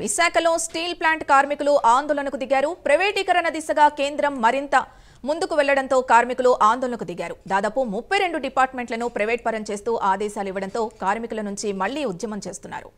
విశాఖలో steel plant కార్మికులు ఆందోళనకు దిగారు. ప్రైవేటీకరణ దిశగా కేంద్రం మరింత ముందుకు వెళ్లడంతో కార్మికులు ఆందోళనకు దిగారు. దాదాపు 32 డిపార్ట్మెంట్లను ప్రైవేట్ పరం చేస్తూ ఆదేశాలు ఇవ్వడంతో కార్మికుల నుంచి మళ్లీ ఉద్యమం చేస్తున్నారు.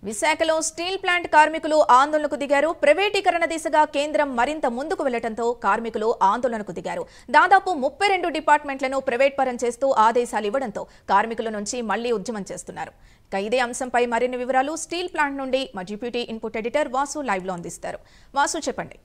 విశాఖలో స్టీల్ ప్లాంట్ కార్మికులు ఆందోళనకు దిగారు. ప్రైవేటీకరణ దిశగా కేంద్రం మరింత ముందుకు వెళ్లడంతో కార్మికులు ఆందోళనకు దిగారు. దాదాపు 32 డిపార్ట్మెంట్లను ప్రైవేట్ పరం చేస్తూ ఆదేశాలు ఇవ్వడంతో కార్మికుల నుంచి మళ్లీ ఉద్యమం చేస్తున్నారు. ఇదే అంశంపై మరిన్ని వివరాలు స్టీల్ ప్లాంట్ నుండి మా deputy input editor Vasu live లో అందిస్తారు. వాసు, చెప్పండి.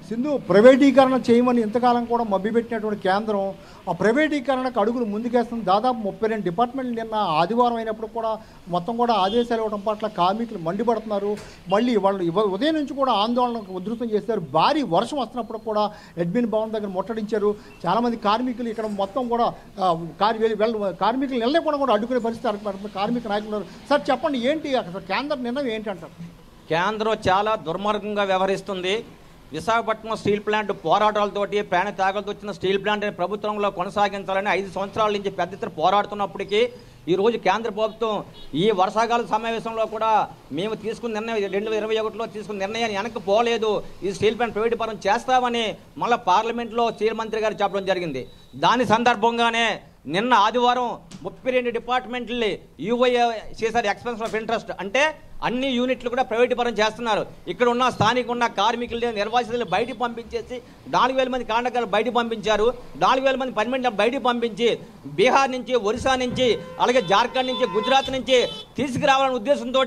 సింధు, ప్రైవేటీకరణ చేయమని ఇంతకాలం కూడా మభ్యపెట్టినటువంటి కేంద్రం ఆ ప్రైవేటీకరణకు అడుగులు ముందుకేస్తుంది. దాదాపు 32 డిపార్ట్మెంట్లు నిన్న ఆదివారం అయినప్పుడు కూడా మొత్తం కూడా ఆదేశాలు ఇవ్వడం పట్ల కార్మికులు మండిపడుతున్నారు. మళ్ళీ వాళ్ళు ఉదయం నుంచి కూడా ఆందోళనకు ఉధృతం చేశారు. భారీ వర్షం వస్తున్నప్పుడు కూడా అడ్మిన్ భవన్ దగ్గర ముట్టడించారు. చాలామంది కార్మికులు ఇక్కడ మొత్తం కూడా కార్మికులు నిలలేకుండా కూడా అడ్డుకునే పరిస్థితి కార్మిక నాయకులు. సార్ చెప్పండి, ఏంటి అసలు కేంద్ర నిర్ణయం ఏంటి అంటారు? కేంద్రం చాలా దుర్మార్గంగా వ్యవహరిస్తుంది. విశాఖపట్నం స్టీల్ ప్లాంట్ పోరాటాలతోటి ప్రాణ త్యాగాలతో వచ్చిన స్టీల్ ప్లాంట్ ప్రభుత్వంలో కొనసాగించాలని 5 సంవత్సరాల నుంచి పెద్ద ఎత్తున పోరాడుతున్నప్పటికీ ఈరోజు కేంద్ర ప్రభుత్వం ఈ వర్షాకాల సమావేశంలో కూడా మేము తీసుకున్న నిర్ణయం 2021లో తీసుకున్న నిర్ణయాన్ని వెనక్కి పోలేదు, ఈ స్టీల్ ప్లాంట్ ప్రైవేట్ పరం చేస్తామని మళ్ళీ పార్లమెంట్లో స్టీల్ మంత్రి గారు చెప్పడం జరిగింది. దాని సందర్భంగానే నిన్న ఆదివారం 32 డిపార్ట్మెంట్లని యూఐ చేశారు. ఎక్స్పెన్షన్ ఆఫ్ ఇంట్రెస్ట్ అంటే అన్ని యూనిట్లు కూడా ప్రైవేట్ పరం చేస్తున్నారు. ఇక్కడ ఉన్న స్థానిక ఉన్న కార్మికులు నిర్వాసితులు బయటికి పంపించేసి 4000 మంది కాంట్రాక్టర్లు బయటికి పంపించారు. 4000 మంది పర్మనెంట్ బయటికి పంపించి బీహార్ నుంచి, ఒరిస్సా నుంచి, అలాగే జార్ఖండ్ నుంచి, గుజరాత్ నుంచి తీసుకురావాలనే ఉద్దేశంతో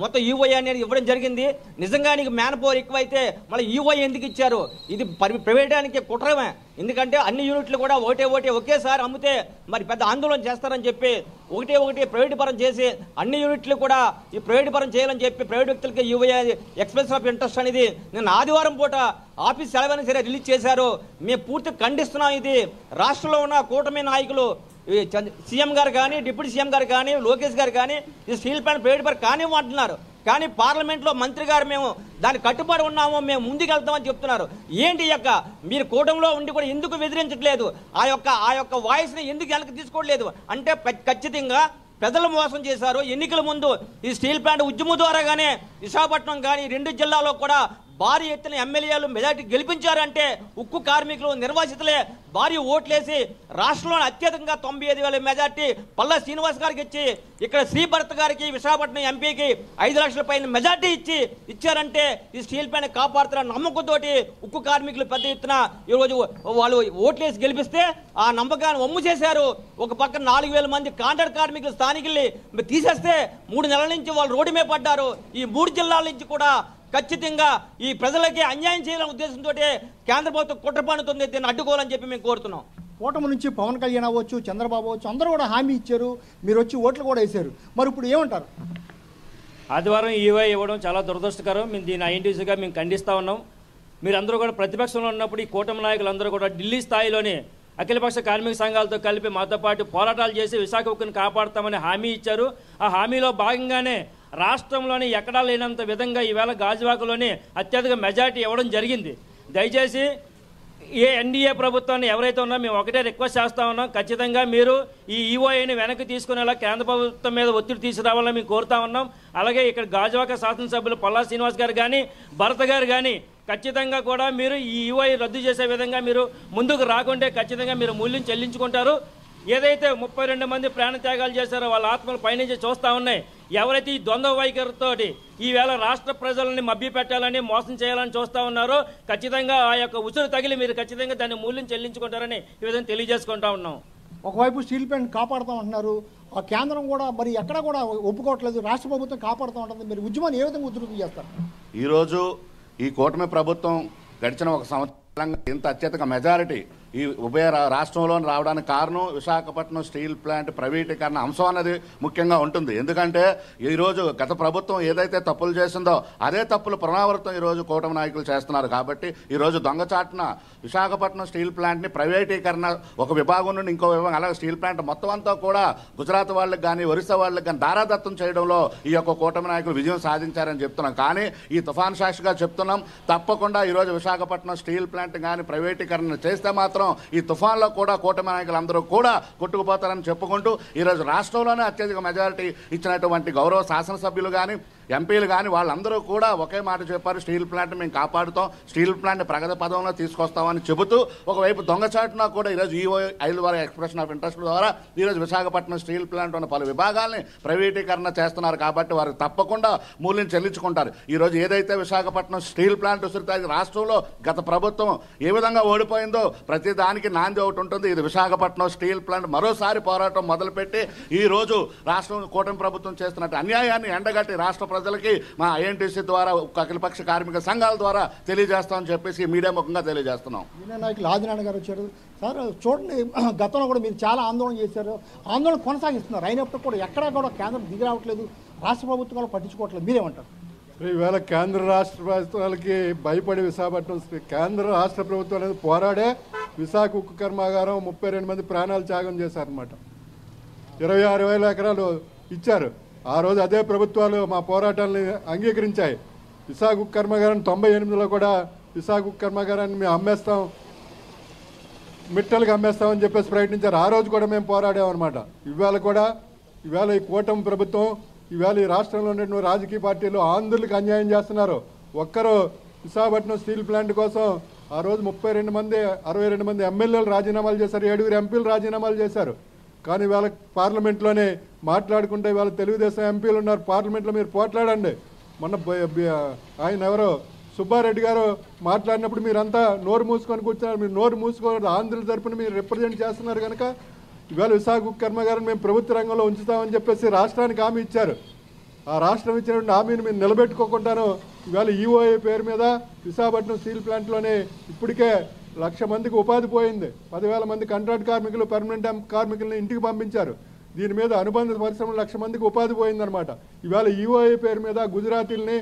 మొత్తం యూఐ అనేది ఇవ్వడం జరిగింది. నిజంగా నీకు మ్యాన్ పవర్ ఎక్కువైతే మళ్ళీ యూఐ ఎందుకు ఇచ్చారు? ఇది ప్రైవేటానికి కుట్రమే. ఎందుకంటే అన్ని యూనిట్లు కూడా ఒకటే ఒకేసారి అమ్మితే మరి పెద్ద ఆందోళన చేస్తారని చెప్పి ఒకటే ప్రైవేట్ పరం చేసి అన్ని యూనిట్లు కూడా ఈ ప్రైవేట్ పరం చేయాలని చెప్పి ప్రైవేట్ వ్యక్తులకి యూఐ ఎక్స్పెన్షన్ ఆఫ్ ఇంట్రెస్ట్ అనేది నేను ఆదివారం పూట ఆఫీస్ సెలవైనా సరే రిలీజ్ చేశారు. మేము పూర్తిగా ఖండిస్తున్నాం. ఇది రాష్ట్రంలో ఉన్న కూటమి నాయకులు సీఎం గారు కానీ, డిప్యూటీ సీఎం గారు కానీ, లోకేష్ గారు కానీ ఈ స్టీల్ ప్లాంట్ ప్రైవేట్ పరం కానివ్వంటున్నారు. కానీ పార్లమెంట్లో మంత్రి గారు మేము దానికి కట్టుబడి ఉన్నాము, మేము ముందుకు వెళ్తామని చెప్తున్నారు. ఏంటి యొక్క మీరు కూటమిలో ఉండి కూడా ఎందుకు బెదిరించట్లేదు? ఆ యొక్క వాయిస్ని ఎందుకు వెనక్కి తీసుకోవట్లేదు? అంటే ఖచ్చితంగా ప్రజలు మోసం చేశారు. ఎన్నికల ముందు ఈ స్టీల్ ప్లాంట్ ఉద్యమం ద్వారాగానే విశాఖపట్నం కానీ 2 జిల్లాలో కూడా భారీ ఎత్తున ఎమ్మెల్యేలు మెజార్టీ గెలిపించారంటే ఉక్కు కార్మికులు నిర్వాసితులే భారీ ఓట్లేసి రాష్ట్రంలో అత్యధికంగా 95,000 మెజార్టీ పల్లా శ్రీనివాస్ గారికి ఇచ్చి ఇక్కడ శ్రీభరత్ గారికి విశాఖపట్నం ఎంపీకి 5 లక్షల పైన మెజార్టీ ఇచ్చారంటే ఈ స్టీల్ ప్లాంట్ కాపాడుతున్న నమ్మకంతో ఉక్కు కార్మికులు పెద్ద ఎత్తున ఈరోజు వాళ్ళు ఓట్లేసి గెలిపిస్తే ఆ నమ్మకాన్ని వమ్ము చేశారు. ఒక పక్క 4,000 మంది కాంట్రాక్ట్ కార్మికులు స్థానికుల్ని తీసేస్తే 3 నెలల నుంచి వాళ్ళు రోడ్డు మీద పడ్డారు. ఈ 3 జిల్లాల నుంచి కూడా ఖచ్చితంగా ఈ ప్రజలకి అన్యాయం చేయాలనే ఉద్దేశంతో కేంద్ర ప్రభుత్వం కుట్ర పన్నుతుంది. దీన్ని అడ్డుకోవాలని చెప్పి మేము కోరుతున్నాం. కూటమి నుంచి పవన్ కళ్యాణ్ అవ్వచ్చు, చంద్రబాబు అవ్వచ్చు, అందరూ కూడా హామీ ఇచ్చారు. మీరు వచ్చి ఓట్లు కూడా వేశారు. మరి ఇప్పుడు ఏమంటారు? ఆదివారం ఈవై ఇవ్వడం చాలా దురదృష్టకరం. మేము దీన్ని ఐఎన్టీసీగా మేము ఖండిస్తూ ఉన్నాం. మీరందరూ కూడా ప్రతిపక్షంలో ఉన్నప్పుడు ఈ కూటమి నాయకులందరూ కూడా ఢిల్లీ స్థాయిలోనే అఖిలపక్ష కార్మిక సంఘాలతో కలిపి మాతో పాటు పోరాటాలు చేసి విశాఖ ఉక్కుని కాపాడుతామని హామీ ఇచ్చారు. ఆ హామీలో భాగంగానే రాష్ట్రంలోని ఎక్కడా లేనంత విధంగా ఈవేళ గాజువాకలోనే అత్యధిక మెజార్టీ ఇవ్వడం జరిగింది. దయచేసి ఎన్డీఏ ప్రభుత్వాన్ని ఎవరైతే ఉన్నారో మేము ఒకటే రిక్వెస్ట్ చేస్తా ఉన్నాం, ఖచ్చితంగా మీరు ఈ ఈఓఐని వెనక్కి తీసుకునేలా కేంద్ర ప్రభుత్వం మీద ఒత్తిడి తీసుకురావాలని మేము కోరుతా ఉన్నాం. అలాగే ఇక్కడ గాజువాక శాసనసభ్యులు పల్లా శ్రీనివాస్ గారు కానీ, భరత్ గారు కానీ ఖచ్చితంగా కూడా మీరు ఈ ఈఓఐ రద్దు చేసే విధంగా మీరు ముందుకు రాకుంటే ఖచ్చితంగా మీరు మూల్యం చెల్లించుకుంటారు. ఏదైతే 32 మంది ప్రాణత్యాగాలు చేశారో వాళ్ళ ఆత్మలు పైనుంచి చూస్తూ ఉన్నాయి. ఎవరైతే ఈ ద్వంద్వ వైఖరితోటి ఈవేళ రాష్ట్ర ప్రజలని మభ్యపెట్టాలని మోసం చేయాలని చూస్తూ ఉన్నారో ఖచ్చితంగా ఆ యొక్క ఉసురు తగిలి మీరు ఖచ్చితంగా దాన్ని మూల్యం చెల్లించుకుంటారని ఈ విధంగా తెలియజేసుకుంటా ఉన్నాం. ఒకవైపు స్టీల్ ప్లాంట్ కాపాడుతామంటున్నారు, ఆ కేంద్రం కూడా మరి ఎక్కడ కూడా ఒప్పుకోవట్లేదు, రాష్ట్ర ప్రభుత్వం కాపాడుతూ ఉంటుంది. మీరు ఉద్యమాన్ని ఏ విధంగా ఉధృతం చేస్తారు? ఈరోజు ఈ కూటమి ప్రభుత్వం గడిచిన 1 సంవత్సరంగా ఇంత అత్యధిక మెజారిటీ ఈ ఉభయ రాష్ట్రంలో రావడానికి కారణం విశాఖపట్నం స్టీల్ ప్లాంట్ ప్రైవేటీకరణ అంశం అన్నది ముఖ్యంగా ఉంటుంది. ఎందుకంటే ఈరోజు గత ప్రభుత్వం ఏదైతే తప్పులు చేసిందో అదే తప్పులు పునరావృతం ఈరోజు కూటమి నాయకులు చేస్తున్నారు. కాబట్టి ఈరోజు దొంగచాటున విశాఖపట్నం స్టీల్ ప్లాంట్ని ప్రైవేటీకరణ ఒక విభాగం నుండి ఇంకో విభాగం, అలాగే స్టీల్ ప్లాంట్ మొత్తం అంతా కూడా గుజరాత్ వాళ్ళకి కానీ ఒరిస్సా వాళ్ళకి కానీ దారాదత్తం చేయడంలో ఈ యొక్క కూటమి నాయకులు విజయం సాధించారని చెప్తున్నాం. కానీ ఈ తుఫాన్ సాక్షిగా చెప్తున్నాం, తప్పకుండా ఈరోజు విశాఖపట్నం స్టీల్ ప్లాంట్ కానీ ప్రైవేటీకరణ చేస్తే మాత్రం ఈ తుఫాన్లో కూడా కూటమి నాయకులు అందరూ కూడా కొట్టుకుపోతారని చెప్పుకుంటూ ఈరోజు రాష్ట్రంలోనే అత్యధిక మెజారిటీ ఇచ్చినటువంటి గౌరవ శాసనసభ్యులు కానీ ఎంపీలు కానీ వాళ్ళందరూ కూడా ఒకే మాట చెప్పారు, స్టీల్ ప్లాంట్ మేము కాపాడుతాం, స్టీల్ ప్లాంట్ ప్రగతి పదంలో తీసుకొస్తామని చెబుతూ ఒకవైపు దొంగచాటున కూడా ఈరోజు ఈఓ ఐదు ద్వారా ఎక్స్ప్రెషన్ ఆఫ్ ఇంట్రెస్ట్ ద్వారా ఈరోజు విశాఖపట్నం స్టీల్ ప్లాంట్ ఉన్న పలు విభాగాల్ని ప్రైవేటీకరణ చేస్తున్నారు. కాబట్టి వారు తప్పకుండా మూల్యం చెల్లించుకుంటారు. ఈరోజు ఏదైతే విశాఖపట్నం స్టీల్ ప్లాంట్ ఉసిరితాకి రాష్ట్రంలో గత ప్రభుత్వం ఏ విధంగా ఓడిపోయిందో ప్రతి దానికి నాంది ఒకటి ఉంటుంది. ఇది విశాఖపట్నం స్టీల్ ప్లాంట్ మరోసారి పోరాటం మొదలుపెట్టి ఈరోజు రాష్ట్రం కూటమి ప్రభుత్వం చేస్తున్నట్టు అన్యాయాన్ని ఎండగట్టి రాష్ట్ర ప్రజలకి మా ఐఎన్టీసీ ద్వారా అఖిలపక్ష కార్మిక సంఘాల ద్వారా తెలియజేస్తామని చెప్పేసి మీడియా ముఖంగా తెలియజేస్తున్నాం. యూనియన్ నాయకులు ఆదినారాయణ గారు వచ్చారు. సార్ చూడండి, గతంలో కూడా మీరు చాలా ఆందోళన చేశారు, ఆందోళన కొనసాగిస్తున్నారు. అయినప్పుడు కూడా ఎక్కడా కూడా కేంద్రం దిగి రావట్లేదు, రాష్ట్ర ప్రభుత్వం కూడా పట్టించుకోవట్లేదు. మీరేమంటారు? ఈవేళ కేంద్ర రాష్ట్ర ప్రభుత్వాలకి భయపడి విశాఖపట్నం కేంద్ర రాష్ట్ర ప్రభుత్వం అనేది పోరాడే విశాఖ ఉక్కు కర్మాగారం 32 మంది ప్రాణాలు త్యాగం చేశారనమాట. 26,000 ఎకరాలు ఇచ్చారు. ఆ రోజు అదే ప్రభుత్వాలు మా పోరాటాలని అంగీకరించాయి. విశాఖ ఉక్కు కర్మాగారం 98లో కూడా విశాఖ ఉక్కు కర్మాగారాన్ని మేము అమ్మేస్తాం, మిట్టలుగా అమ్మేస్తామని చెప్పేసి ప్రకటించారు. ఆ రోజు కూడా మేము పోరాడామన్నమాట. ఇవాళ ఈ కూటమి ప్రభుత్వం ఇవాళ ఈ రాష్ట్రంలో ఉన్న రాజకీయ పార్టీలు ఆంధ్రులకు అన్యాయం చేస్తున్నారు. ఒక్కరు విశాఖపట్నం స్టీల్ ప్లాంట్ కోసం ఆ రోజు 62 మంది ఎమ్మెల్యేలు రాజీనామాలు చేశారు, 7 ఎంపీలు రాజీనామాలు చేశారు. కానీ ఇవాళ పార్లమెంట్లోనే మాట్లాడుకుంటే ఇవాళ తెలుగుదేశం ఎంపీలు ఉన్నారు, పార్లమెంట్లో మీరు పోట్లాడండి. మొన్న ఆయన ఎవరో సుబ్బారెడ్డి గారు మాట్లాడినప్పుడు మీరంతా నోరు మూసుకొని కూర్చున్నారు. మీరు నోరు మూసుకొని ఆంధ్రుల తరపున మీరు రిప్రజెంట్ చేస్తున్నారు కనుక ఇవాళ విశాఖ ఉక్కు కర్మాగారాన్ని మేము ప్రభుత్వ రంగంలో ఉంచుతామని చెప్పేసి రాష్ట్రానికి హామీ ఇచ్చారు. ఆ రాష్ట్రం ఇచ్చినటువంటి హామీని మీరు నిలబెట్టుకోకుండాను ఇవాళ ఈఓఐ పేరు మీద విశాఖపట్నం స్టీల్ ప్లాంట్లోనే ఇప్పటికే 1,00,000 మందికి ఉపాధి పోయింది. 10,000 మంది కాంట్రాక్ట్ కార్మికులు, పర్మనెంట్ కార్మికులను ఇంటికి పంపించారు. దీని మీద అనుబంధ పరిశ్రమలు 1,00,000 మందికి ఉపాధి పోయిందనమాట. ఇవాళ ఈఓఐ పేరు మీద గుజరాతీలని,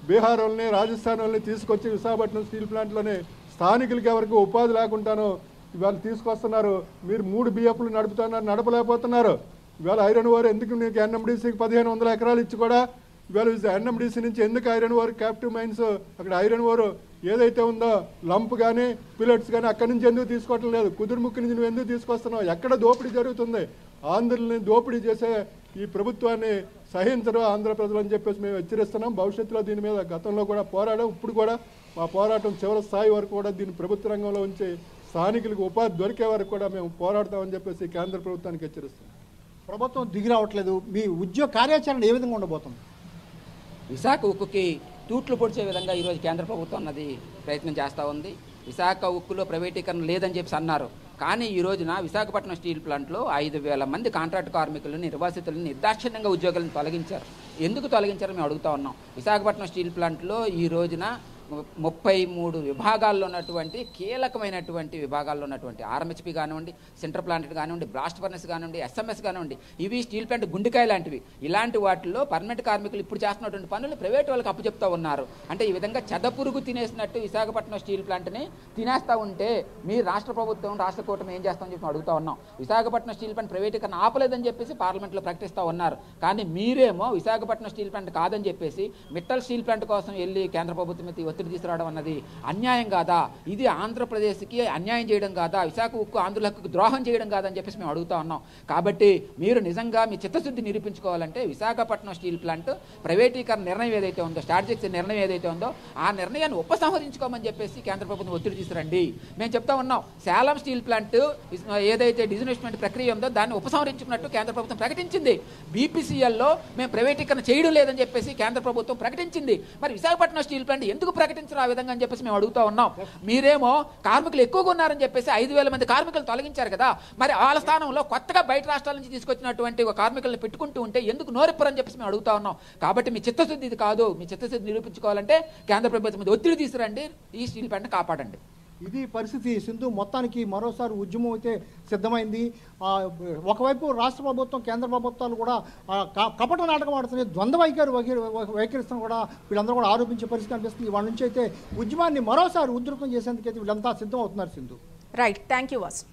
బీహార్ వాళ్ళని, రాజస్థాన్ వాళ్ళని తీసుకొచ్చి విశాఖపట్నం స్టీల్ ప్లాంట్లోనే స్థానికులకి ఎవరికి ఉపాధి లేకుండానో ఇవాళ తీసుకొస్తున్నారు. మీరు 3 బిఎఫ్లు నడుపుతున్నారు, నడపలేకపోతున్నారు. ఇవాళ ఐరన్ ఓర్ ఎందుకు మీకు ఎన్ఎండిసికి 1,500 ఎకరాలు ఇచ్చి కూడా ఇవాళ ఎన్ఎండిసి నుంచి ఎందుకు ఐరన్ ఓర్ క్యాప్టివ్ మైన్స్ అక్కడ ఐరన్ ఓర్ ఏదైతే ఉందో లంప్ కానీ పిల్లెట్స్ కానీ అక్కడి నుంచి ఎందుకు తీసుకోవటం లేదు? కుదురుముక్కు నుంచి నువ్వు ఎందుకు తీసుకొస్తున్నావు? ఎక్కడ దోపిడీ జరుగుతుంది? ఆంధ్రుల్ని దోపిడీ చేసే ఈ ప్రభుత్వాన్ని సహించరు ఆంధ్ర ప్రజలు అని చెప్పేసి మేము హెచ్చరిస్తున్నాం. భవిష్యత్తులో దీని మీద గతంలో కూడా పోరాడాం, ఇప్పుడు కూడా మా పోరాటం చివరి స్థాయి వరకు కూడా దీన్ని ప్రభుత్వ రంగంలో ఉంచి స్థానికులకు ఉపాధి దొరికే వరకు కూడా మేము పోరాడతామని చెప్పేసి కేంద్ర ప్రభుత్వానికి హెచ్చరిస్తున్నాం. ప్రభుత్వం దిగి రావట్లేదు, మీ ఉద్యోగ కార్యాచరణ ఏ విధంగా ఉండబోతుంది? విశాఖ ఉక్కుకి తూట్లు పొడిచే విధంగా ఈరోజు కేంద్ర ప్రభుత్వం అన్నది ప్రయత్నం చేస్తూ ఉంది. విశాఖ ఉక్కులో ప్రైవేటీకరణ లేదని చెప్పి అన్నారు. కానీ ఈ రోజున విశాఖపట్నం స్టీల్ ప్లాంట్లో 5,000 మంది కాంట్రాక్ట్ కార్మికులను, నిర్వాసితులను నిర్దాక్షిణ్యంగా ఉద్యోగులను తొలగించారు. ఎందుకు తొలగించారో మేము అడుగుతా ఉన్నాం. విశాఖపట్నం స్టీల్ ప్లాంట్లో ఈ రోజున 33 విభాగాల్లో ఉన్నటువంటి కీలకమైనటువంటి విభాగాల్లో ఉన్నటువంటి ఆర్ఎంహెచ్పి కానివ్వండి, సెంట్రల్ ప్లాంట్ కానివ్వండి, బ్లాస్ట్ ఫర్నెస్ కానివ్వండి, ఎస్ఎంఎస్ కానివ్వండి, ఇవి స్టీల్ ప్లాంట్ గుండెకాయ లాంటివి. ఇలాంటి వాటిల్లో పర్మనెంట్ కార్మికులు ఇప్పుడు చేస్తున్నటువంటి పనులు ప్రైవేట్ వాళ్ళకి అప్పచెప్తా ఉన్నారు. అంటే ఈ విధంగా చెదపురుగు తినేసినట్టు విశాఖపట్నం స్టీల్ ప్లాంట్ని తినేస్తూ ఉంటే మీ రాష్ట్ర ప్రభుత్వం, రాష్ట్ర కూటమి ఏం చేస్తామని చెప్పి అడుగుతా ఉన్నాం. విశాఖపట్నం స్టీల్ ప్లాంట్ ప్రైవేటీకరణ ఆపలేదని చెప్పేసి పార్లమెంట్లో ప్రకటిస్తూ ఉన్నారు. కానీ మీరేమో విశాఖపట్నం స్టీల్ ప్లాంట్ కాదని చెప్పేసి మిట్టల్ స్టీల్ ప్లాంట్ కోసం వెళ్ళి కేంద్ర ప్రభుత్వం మీద ఒత్తిడి తీసుకురావడం అన్నది అన్యాయం కాదా? ఇది ఆంధ్రప్రదేశ్కి అన్యాయం చేయడం కాదా? విశాఖ ఉక్కు ఆంధ్రుల హక్కుకు ద్రోహం చేయడం కాదని చెప్పేసి మేము అడుగుతా ఉన్నాం. కాబట్టి మీరు నిజంగా మీ చిత్తశుద్ధి నిరూపించుకోవాలంటే విశాఖపట్నం స్టీల్ ప్లాంట్ ప్రైవేటీకరణ నిర్ణయం ఏదైతే ఉందో, స్ట్రాటజిక్ నిర్ణయం ఏదైతే ఉందో ఆ నిర్ణయాన్ని ఉపసంహరించుకోమని చెప్పేసి కేంద్ర ప్రభుత్వం ఒత్తిడి తీసుకురండి. మేము చెప్తా ఉన్నాం, సేలం స్టీల్ ప్లాంట్ ఏదైతే డిజిన్వెస్ట్మెంట్ ప్రక్రియ ఉందో దాన్ని ఉపసంహరించుకున్నట్టు కేంద్ర ప్రభుత్వం ప్రకటించింది. బీపీసీఎల్లో మేము ప్రైవేటీకరణ చేయడం లేదని చెప్పేసి కేంద్ర ప్రభుత్వం ప్రకటించింది. మరి విశాఖపట్నం స్టీల్ ప్లాంట్ ఎందుకు ప్రకటించరు ఆ విధంగా అని చెప్పేసి మేము అడుగుతా ఉన్నాం. మీరేమో కార్మికులు ఎక్కువగా ఉన్నారని చెప్పేసి 5,000 మంది కార్మికులు తొలగించారు కదా, మరి వాళ్ళ స్థానంలో కొత్తగా బయట రాష్ట్రాల నుంచి తీసుకొచ్చినటువంటి కార్మికులను పెట్టుకుంటూ ఉంటే ఎందుకు నోరెప్పరని చెప్పేసి మేము అడుగుతా ఉన్నాం. కాబట్టి మీ చిత్తశుద్ధి ఇది కాదు. మీ చిత్తశుద్ధి నిరూపించుకోవాలంటే కేంద్ర ప్రభుత్వం మీద ఒత్తిడి తీసుకురండి, ఈ స్టీల్ ప్లాంట్ కాపాడండి. ఇది పరిస్థితి సింధు. మొత్తానికి మరోసారి ఉద్యమం అయితే సిద్ధమైంది. ఒకవైపు రాష్ట్ర ప్రభుత్వం కేంద్ర ప్రభుత్వాలు కూడా కపట నాటకం ఆడుతున్నాయి, ద్వంద్వ వైఖరిస్తాను కూడా వీళ్ళందరూ కూడా ఆరోపించే పరిస్థితి కనిపిస్తుంది. వాళ్ళ నుంచి అయితే ఉద్యమాన్ని మరోసారి ఉధృతం చేసేందుకైతే వీళ్ళంతా సిద్ధం అవుతున్నారు Sindhu. Right, thank you Vasu.